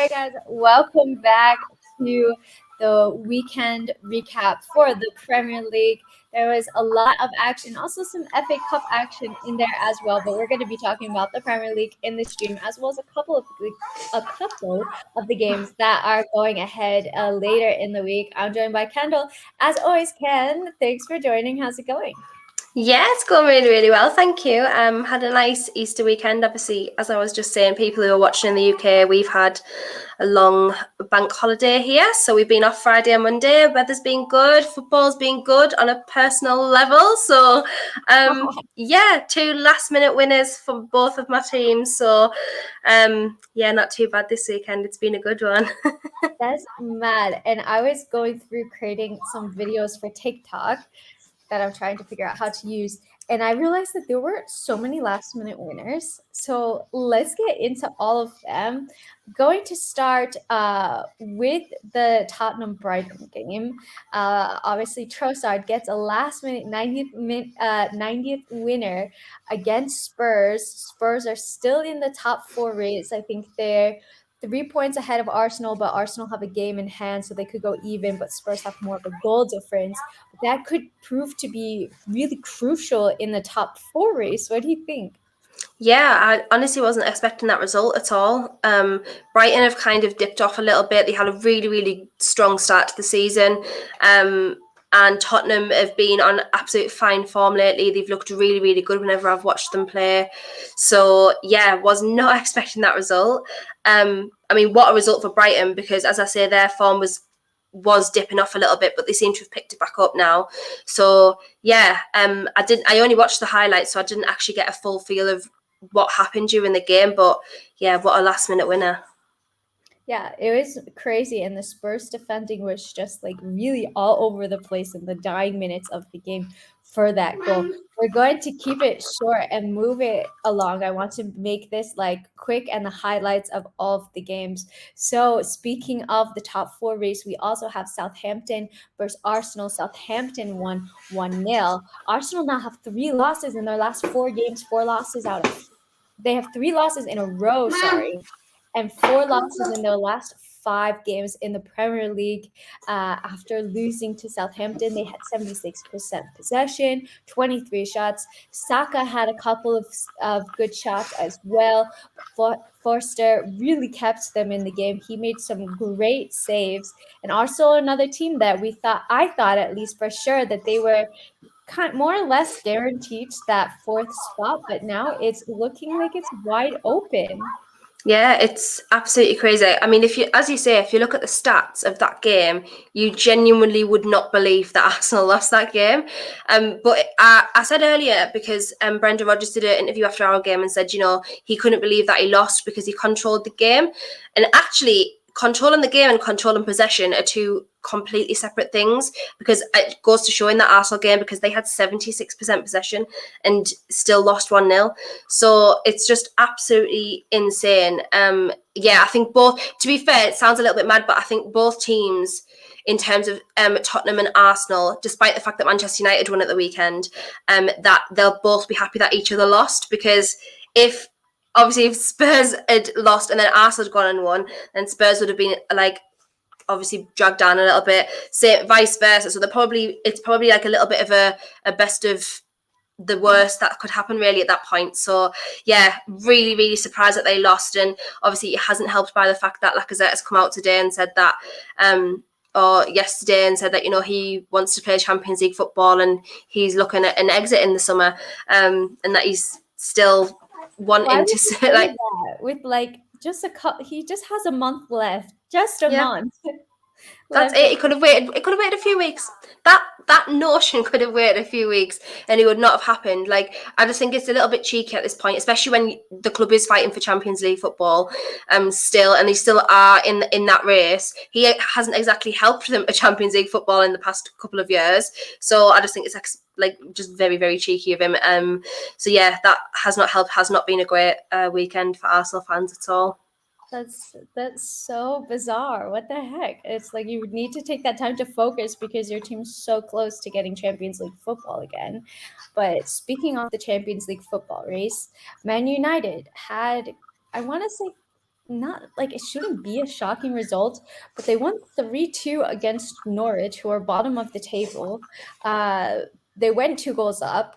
right, guys, welcome back to the weekend recap for the Premier League. There was a lot of action, also some FA Cup action in there as well. But we're going to be talking about the Premier League in the stream, as well as a couple of the games that are going ahead later in the week. I'm joined by Kendall, as always. Ken, thanks for joining. How's it going? Yeah, it's going really, really well. Thank you. Had a nice Easter weekend. Obviously, as I was just saying, people who are watching in the UK, we've had a long bank holiday here. So we've been off Friday and Monday. Weather's been good. Football's been good on a personal level. So, yeah, 2 last-minute winners for both of my teams. So, yeah, not too bad this weekend. It's been a good one. That's mad. And I was going through creating some videos for TikTok that I'm trying to figure out how to use. And I realized that there were so many last minute winners. So let's get into all of them. Going to start with the Tottenham Brighton game. Obviously, Trossard gets a last minute 90th winner against Spurs. Spurs are still in the top 4 race. I think they're 3 points ahead of Arsenal, but Arsenal have a game in hand, so they could go even, but Spurs have more of a goal difference. That could prove to be really crucial in the top 4 race. What do you think? Yeah, I honestly wasn't expecting that result at all. Brighton have kind of dipped off a little bit. They had a really, really strong start to the season. And Tottenham have been on absolute fine form lately. They've looked really, really good whenever I've watched them play. So, yeah, was not expecting that result. I mean, what a result for Brighton, because, as I say, their form was dipping off a little bit, but they seem to have picked it back up now. So, yeah, I only watched the highlights, so I didn't actually get a full feel of what happened during the game, but yeah, what a last minute winner. Yeah, it was crazy, and the Spurs defending was just like really all over the place in the dying minutes of the game for that goal. We're going to keep it short and move it along. I want to make this like quick and the highlights of all of the games. So, speaking of the top 4 race, we also have Southampton versus Arsenal. Southampton won 1-0. Arsenal now have 3 losses in their last 4 games, 4 losses out of they have 3 losses in a row, sorry, and 4 losses in their last 5 games in the Premier League. After losing to Southampton, they had 76% possession, 23 shots. Saka had a couple of good shots as well. Forster really kept them in the game. He made some great saves. And also another team that I thought at least for sure that they were more or less guaranteed that 4th spot, but now it's looking like it's wide open. Yeah, it's absolutely crazy. I mean, as you say, if you look at the stats of that game, you genuinely would not believe that Arsenal lost that game. But I said earlier, because Brendan Rodgers did an interview after our game and said, he couldn't believe that he lost because he controlled the game. And actually, controlling the game and controlling possession are 2 completely separate things, because it goes to show in that Arsenal game, because they had 76% possession and still lost 1-0. So it's just absolutely insane. Yeah, I think both, to be fair, it sounds a little bit mad, but I think both teams, in terms of Tottenham and Arsenal, despite the fact that Manchester United won at the weekend, that they'll both be happy that each other lost, because if Spurs had lost and then Arsenal had gone and won, then Spurs would have been like obviously dragged down a little bit. Say vice versa. So it's probably like a little bit of a best of the worst that could happen really at that point. So yeah, really, really surprised that they lost, and obviously it hasn't helped by the fact that Lacazette has come out today and said that or yesterday and said that he wants to play Champions League football and he's looking at an exit in the summer, and that he's still wanting to say like that with like just he just has a month left, just a month. That's it. He could have waited. It could have waited a few weeks. That notion could have waited a few weeks, and it would not have happened. Like, I just think it's a little bit cheeky at this point, especially when the club is fighting for Champions League football, still, and they still are in that race. He hasn't exactly helped them at Champions League football in the past couple of years. So I just think it's like just very, very cheeky of him. So yeah, that has not helped. Has not been a great weekend for Arsenal fans at all. That's so bizarre. What the heck? It's like you would need to take that time to focus because your team's so close to getting Champions League football again. But speaking of the Champions League football race, Man United had, I want to say, not like it shouldn't be a shocking result, but they won 3-2 against Norwich, who are bottom of the table. Uh, they went 2 goals up,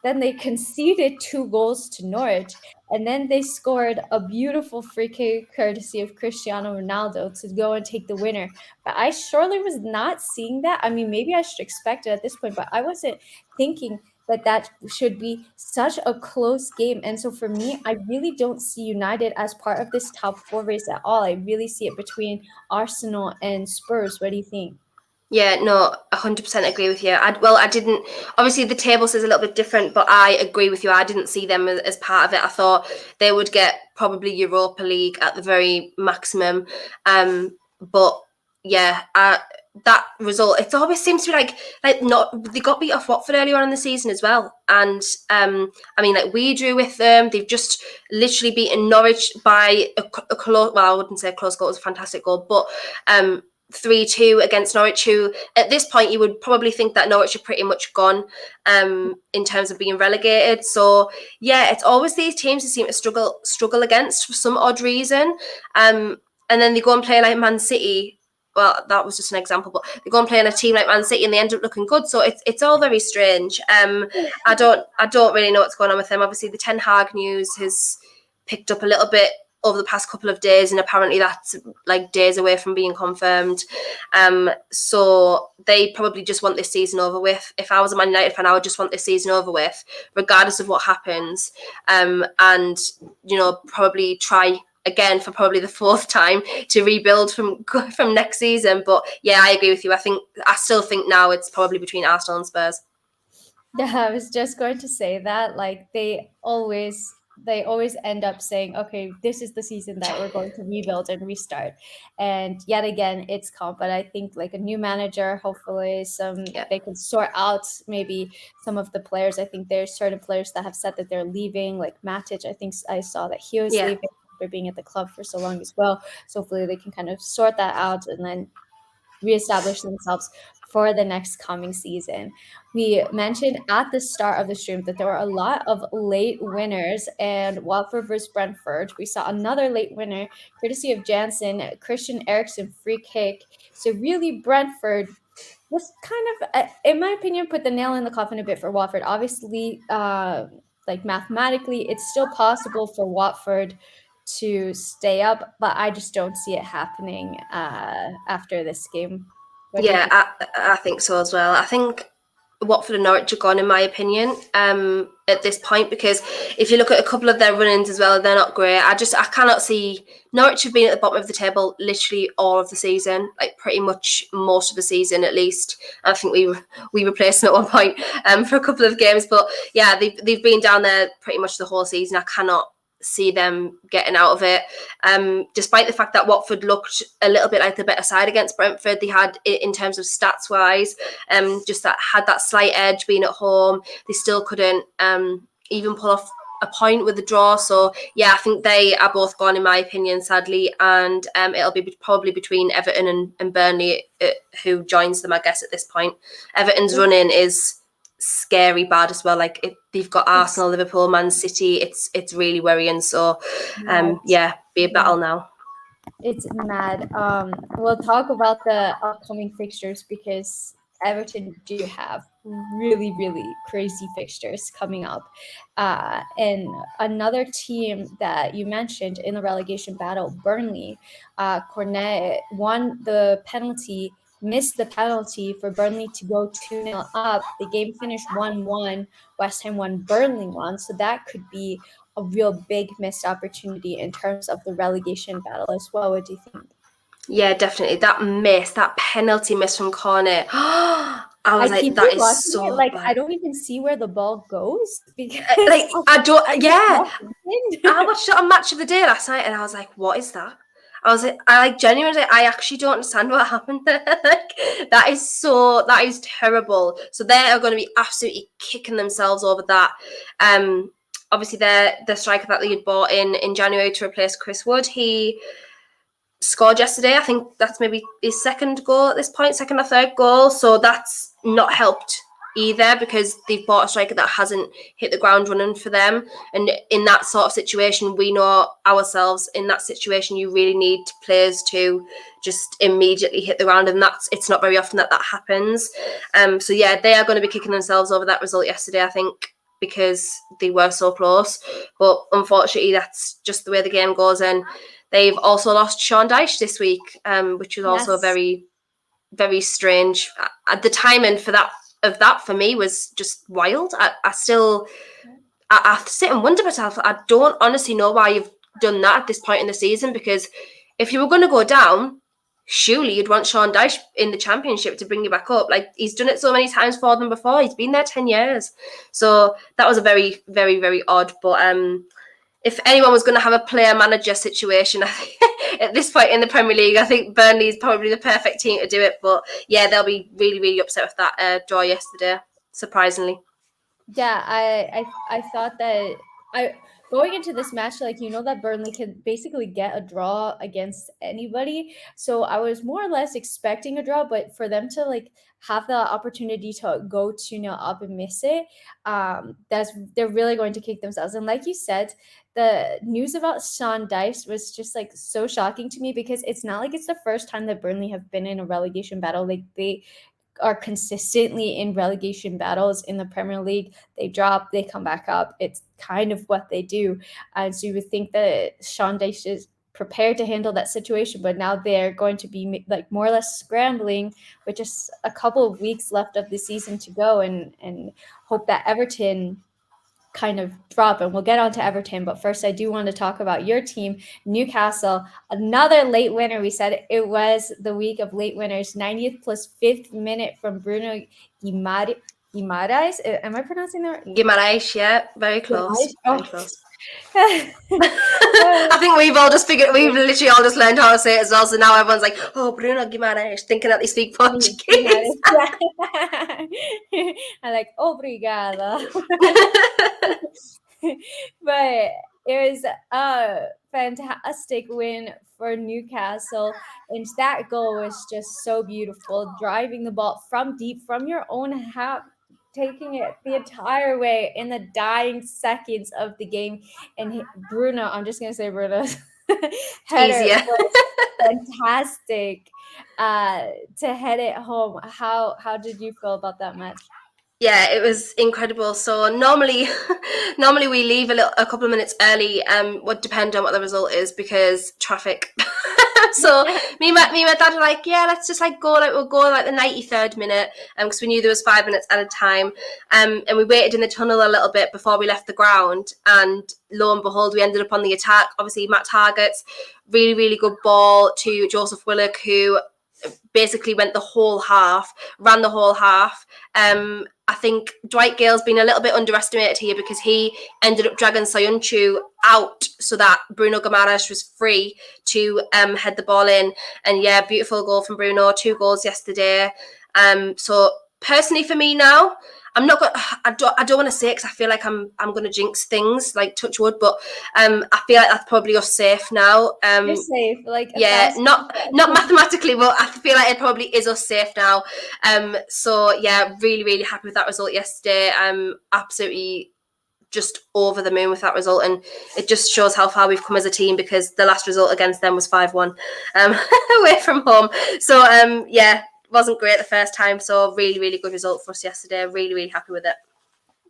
then they conceded 2 goals to Norwich, and then they scored a beautiful free kick courtesy of Cristiano Ronaldo to go and take the winner. But I surely was not seeing that. I mean, maybe I should expect it at this point, but I wasn't thinking that that should be such a close game. And so for me, I really don't see United as part of this top four race at all. I really see it between Arsenal and Spurs. What do you think? Yeah, no, 100% agree with you. I didn't. Obviously, the table says a little bit different, but I agree with you. I didn't see them as part of it. I thought they would get probably Europa League at the very maximum. But yeah, that result, it always seems to be like not. They got beat off Watford earlier on in the season as well, and I mean, like we drew with them. They've just literally beaten Norwich by a close. Well, I wouldn't say a close goal. It was a fantastic goal, but 3-2 against Norwich, who at this point you would probably think that Norwich are pretty much gone in terms of being relegated. So yeah, it's always these teams who seem to struggle against for some odd reason. And then they go and play like Man City. Well, that was just an example, but they go and play on a team like Man City and they end up looking good. So it's all very strange. I don't really know what's going on with them. Obviously, the Ten Hag news has picked up a little bit over the past couple of days, and apparently that's like days away from being confirmed. So they probably just want this season over with. If I was a Man United fan, I would just want this season over with, regardless of what happens. And probably try again for probably the fourth time to rebuild from next season. But yeah, I agree with you. I still think now it's probably between Arsenal and Spurs. Yeah, I was just going to say that. Like they always end up saying, okay, this is the season that we're going to rebuild and restart. And yet again, it's comp. But I think like a new manager, hopefully Yeah, they can sort out maybe some of the players. I think there's certain players that have said that they're leaving, like Matic. I think I saw that he was yeah, leaving after being at the club for so long as well. So hopefully they can kind of sort that out and then reestablish themselves for the next coming season. We mentioned at the start of the stream that there were a lot of late winners, and Watford versus Brentford. We saw another late winner, courtesy of Jansen, Christian Eriksen free kick. So really, Brentford was kind of, in my opinion, put the nail in the coffin a bit for Watford. Obviously, like mathematically, it's still possible for Watford to stay up, but I just don't see it happening after this game. What do you yeah. think? I think so as well. I think Watford and Norwich are gone, in my opinion, at this point, because if you look at a couple of their run-ins as well, they're not great. I cannot see. Norwich have been at the bottom of the table literally all of the season, like pretty much most of the season at least. I think we replaced them at one point for a couple of games, but yeah, they've been down there pretty much the whole season. I cannot see them getting out of it. Despite the fact that Watford looked a little bit like the better side against Brentford, they had, in terms of stats wise, just that had that slight edge being at home. They still couldn't even pull off a point with the draw. So yeah, I think they are both gone, in my opinion, sadly, and it'll be probably between Everton and Burnley, who joins them, I guess, at this point. Everton's run-in is scary bad as well. Like they've got It's Arsenal, Liverpool, Man City. It's really worrying. So mad. yeah, be a battle now. It's mad. We'll talk about the upcoming fixtures because Everton do have really, really crazy fixtures coming up. And another team that you mentioned in the relegation battle, Burnley, Cornet won the penalty, missed the penalty for Burnley to go 2-0 up. The game finished 1-1. West Ham won, Burnley won. So that could be a real big missed opportunity in terms of the relegation battle as well. What do you think? Yeah, definitely. That penalty miss from Cornet. I I was like, keep that is rewatching it, so like I bad. don't even see where the ball goes because Like I don't. I just Yeah, know I watched it on Match of the Day last night, and I was like, what is that? I was like, I genuinely, I actually don't understand what happened there. Like, that is terrible. So they are going to be absolutely kicking themselves over that. Obviously, the striker that they had bought in January to replace Chris Wood, he scored yesterday. I think that's maybe his second goal at this point, second or third goal. So that's not helped either, because they've bought a striker that hasn't hit the ground running for them. And in that sort of situation, we know ourselves, in that situation, you really need players to just immediately hit the ground, and it's not very often that happens. So yeah, they are going to be kicking themselves over that result yesterday, I think, because they were so close. But unfortunately, that's just the way the game goes. And they've also lost Sean Dyche this week, which was also Yes. very, very strange. The timing for that for me was just wild. I sit and wonder myself. I don't honestly know why you've done that at this point in the season, because if you were going to go down, surely you'd want Sean Dyche in the Championship to bring you back up. Like, he's done it so many times for them before. He's been there 10 years. So that was a very, very, very odd. But if anyone was going to have a player-manager situation at this point in the Premier League, I think Burnley is probably the perfect team to do it. But yeah, they'll be really, really upset with that draw yesterday, surprisingly. Yeah, I thought that I going into this match, like, that Burnley can basically get a draw against anybody. So I was more or less expecting a draw, but for them to like have the opportunity to go 2-0 up and miss it, they're really going to kick themselves. And like you said, the news about Sean Dyche was just like so shocking to me, because it's not like it's the first time that Burnley have been in a relegation battle. Like, they are consistently in relegation battles in the Premier League. They drop, they come back up. It's kind of what they do. And so you would think that Sean Dyche is prepared to handle that situation, but now they're going to be like more or less scrambling with just a couple of weeks left of the season to go, and hope that Everton kind of drop. And we'll get on to Everton, but first I do want to talk about your team, Newcastle. Another late winner. We said it was the week of late winners. 90th plus 5th minute from Bruno Guimaraes. Am I pronouncing that right? Guimaraes, yeah, very Guimaraes? close, very Oh. close. I think we've literally all just learned how to say it as well. So now everyone's like, oh, Bruno Guimaraes, thinking that they speak Portuguese. Yeah. I like, obrigada. But it was a fantastic win for Newcastle, and that goal was just so beautiful, driving the ball from deep, from your own half, taking it the entire way in the dying seconds of the game. And Bruno, I'm just gonna say Bruno's header Easier. was fantastic to head it home. How did you feel about that match? Yeah, it was incredible. So normally we leave a couple of minutes early. Would depend on what the result is, because traffic. So me and my dad were like, yeah, let's just like go. Like, we'll go like the 93rd minute, because we knew there was 5 minutes at a time. And we waited in the tunnel a little bit before we left the ground. And lo and behold, we ended up on the attack. Obviously, Matt Targett's really, really good ball to Joseph Willock, who basically ran the whole half. I think Dwight Gale's been a little bit underestimated here, because he ended up dragging Soyuncu out so that Bruno Guimaraes was free to head the ball in. And yeah, beautiful goal from Bruno. 2 goals yesterday. So personally for me now, I don't want to say it, because I feel like I'm going to jinx things, like touch wood, but I feel like that's probably us safe now. You're safe, like Yeah, not mathematically, but I feel like it probably is us safe now. So yeah, really, really happy with that result yesterday. Absolutely just over the moon with that result, and it just shows how far we've come as a team, because the last result against them was 5-1 away from home. So yeah, wasn't great the first time, so really, really good result for us yesterday. Really, really happy with it.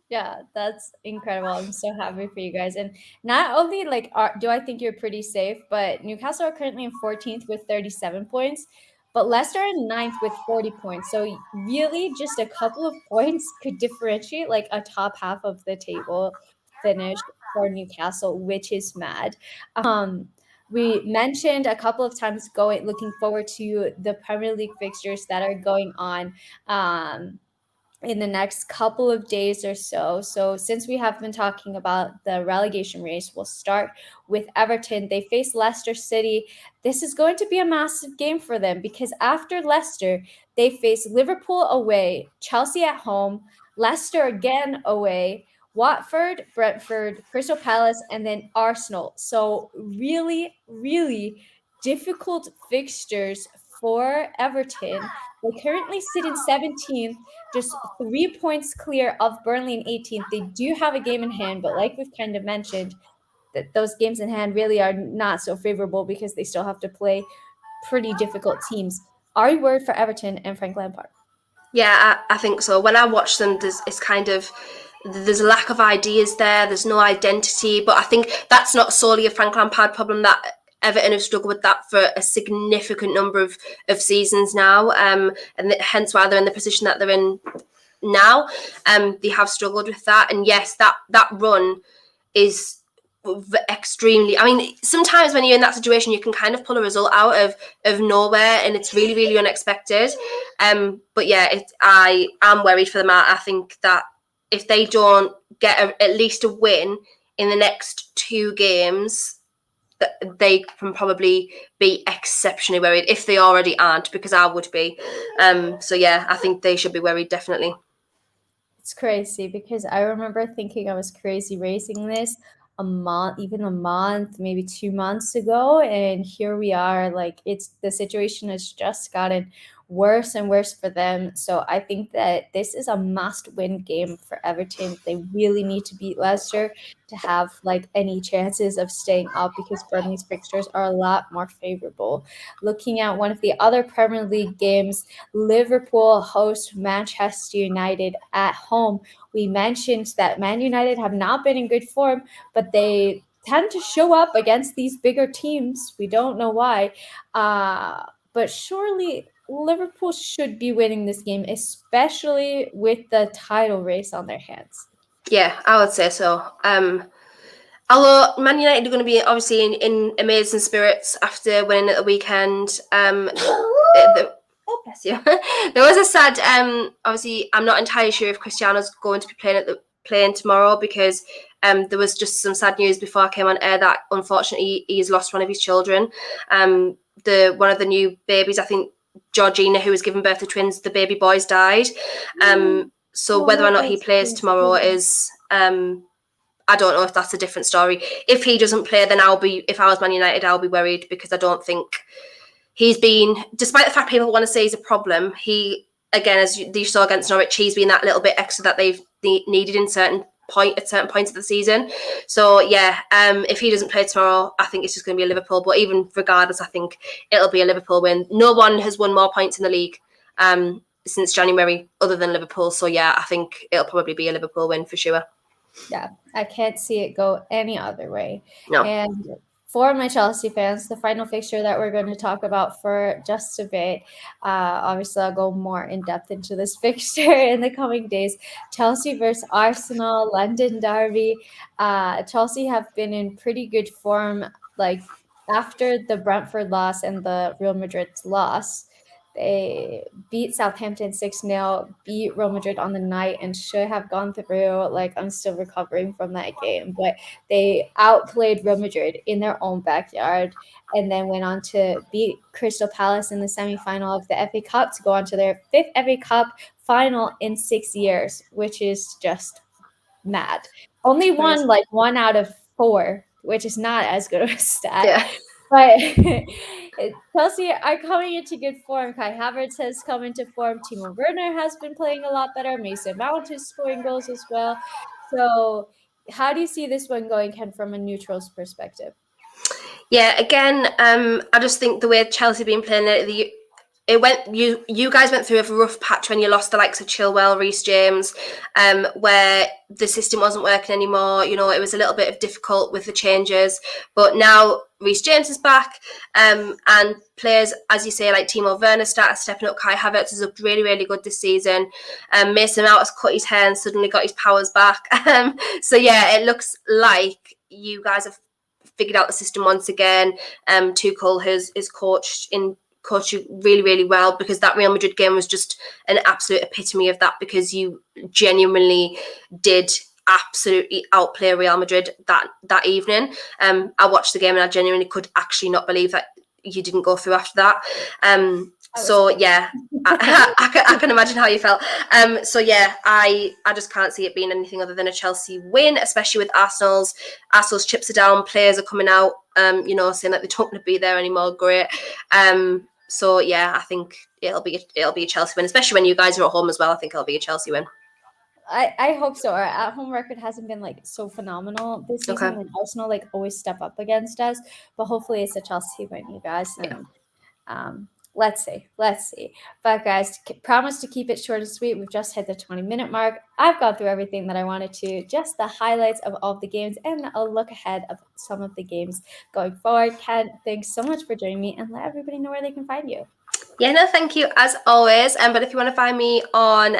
Yeah, that's incredible. I'm so happy for you guys. And not only like do I think you're pretty safe, but Newcastle are currently in 14th with 37 points, but Leicester in ninth with 40 points. So really just a couple of points could differentiate like a top half of the table finish for Newcastle, which is mad. We mentioned a couple of times looking forward to the Premier League fixtures that are going on. In the next couple of days or so. So, since we have been talking about the relegation race, we'll start with Everton. They face Leicester City. This is going to be a massive game for them, because after Leicester, they face Liverpool away, Chelsea at home, Leicester again away, Watford, Brentford, Crystal Palace, and then Arsenal. So, really, really difficult fixtures for Everton. They currently sit in 17th, just 3 points clear of Burnley in 18th. They do have a game in hand, but like we've kind of mentioned, that those games in hand really are not so favorable because they still have to play pretty difficult teams. Are you worried for Everton and Frank Lampard? Yeah, I think so. When I watch them, there's a lack of ideas there. There's no identity. But I think that's not solely a Frank Lampard problem. That Everton have struggled with that for a significant number of seasons now, and hence why they're in the position that they're in now. They have struggled with that, and yes, that run is extremely. I mean, sometimes when you're in that situation, you can kind of pull a result out of nowhere, and it's really, really unexpected. But yeah, I am worried for them. I think that if they don't get at least a win in the next 2 games, that they can probably be exceptionally worried if they already aren't, because I would be. So yeah, I think they should be worried, definitely. It's crazy because I remember thinking I was crazy racing this even a month, maybe 2 months ago. And here we are. Like, the situation has just gotten worse and worse for them. So I think that this is a must win game for Everton. They really need to beat Leicester to have like any chances of staying up because Burnley's fixtures are a lot more favorable. Looking at one of the other Premier League games, Liverpool host Manchester United at home. We mentioned that Man United have not been in good form, but they tend to show up against these bigger teams. We don't know why. But surely Liverpool should be winning this game, especially with the title race on their hands. Yeah, I would say so. Although Man United are going to be obviously in amazing spirits after winning at the weekend. Oh, bless you. There was a sad. Obviously, I'm not entirely sure if Cristiano's going to be playing tomorrow, because there was just some sad news before I came on air that unfortunately he's lost one of his children. One of the new babies, I think Georgina, who was giving birth to twins, the baby boys died. So whether or not he plays tomorrow is I don't know if that's a different story. If he doesn't play, then if I was Man United, I'll be worried, because I don't think he's been, despite the fact people want to say he's a problem, again, as you saw against Norwich, he's been that little bit extra that they've needed at certain points of the season. So yeah, if he doesn't play tomorrow, I think it's just going to be a Liverpool. But even regardless, I think it'll be a Liverpool win. No one has won more points in the league since January other than Liverpool. So yeah, I think it'll probably be a Liverpool win for sure. Yeah, I can't see it go any other way. No. And for my Chelsea fans, the final fixture that we're going to talk about for just a bit, obviously I'll go more in depth into this fixture in the coming days. Chelsea versus Arsenal, London derby. Chelsea have been in pretty good form, like after the Brentford loss and the Real Madrid's loss. They beat Southampton 6-0, beat Real Madrid on the night, and should have gone through. Like, I'm still recovering from that game, but they outplayed Real Madrid in their own backyard, and then went on to beat Crystal Palace in the semifinal of the FA Cup to go on to their 5th FA Cup final in 6 years, which is just mad. Only won like 1 out of 4, which is not as good of a stat. Yeah. But Chelsea are coming into good form. Kai Havertz has come into form. Timo Werner has been playing a lot better. Mason Mount is scoring goals as well. So how do you see this one going, Ken, from a neutral's perspective? Yeah, again, I just think the way Chelsea have been playing you guys went through a rough patch when you lost the likes of Chilwell, Reece James, where the system wasn't working anymore. You know, it was a little bit of difficult with the changes, but now Reece James is back, and players, as you say, like Timo Werner started stepping up. Kai Havertz has looked really, really good this season. Mason Mount has cut his hair and suddenly got his powers back. So yeah, it looks like you guys have figured out the system once again. Tuchel has coached you really, really well, because that Real Madrid game was just an absolute epitome of that, because you genuinely did absolutely outplay Real Madrid that evening. I watched the game and I genuinely could actually not believe that you didn't go through after that. So yeah, I can imagine how you felt. So yeah, I just can't see it being anything other than a Chelsea win, especially with Arsenal's chips are down, players are coming out, saying that they don't want to be there anymore. Great. So yeah, I think it'll be a Chelsea win, especially when you guys are at home as well. I think it'll be a Chelsea win. I hope so. Our at home record hasn't been like so phenomenal this season. Okay. Like Arsenal like always step up against us, but hopefully it's a Chelsea win, you guys. Yeah. And let's see. But guys, promise to keep it short and sweet. We've just hit the 20-minute mark. I've gone through everything that I wanted to, just the highlights of all of the games and a look ahead of some of the games going forward. Ken, thanks so much for joining me, and let everybody know where they can find you. Yeah, no, thank you as always. But if you want to find me on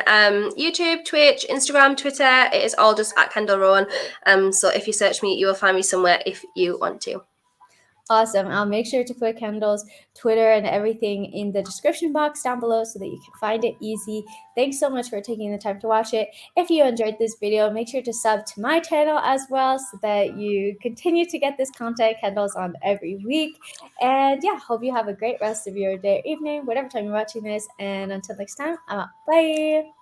YouTube, Twitch, Instagram, Twitter, it is all just at Kendall Rowan. So if you search me, you will find me somewhere if you want to. Awesome. I'll make sure to put Kendall's Twitter and everything in the description box down below so that you can find it easy. Thanks so much for taking the time to watch it. If you enjoyed this video, make sure to sub to my channel as well so that you continue to get this content. Kendall's on every week. And yeah, hope you have a great rest of your day or evening, whatever time you're watching this. And until next time, I'm out. Bye.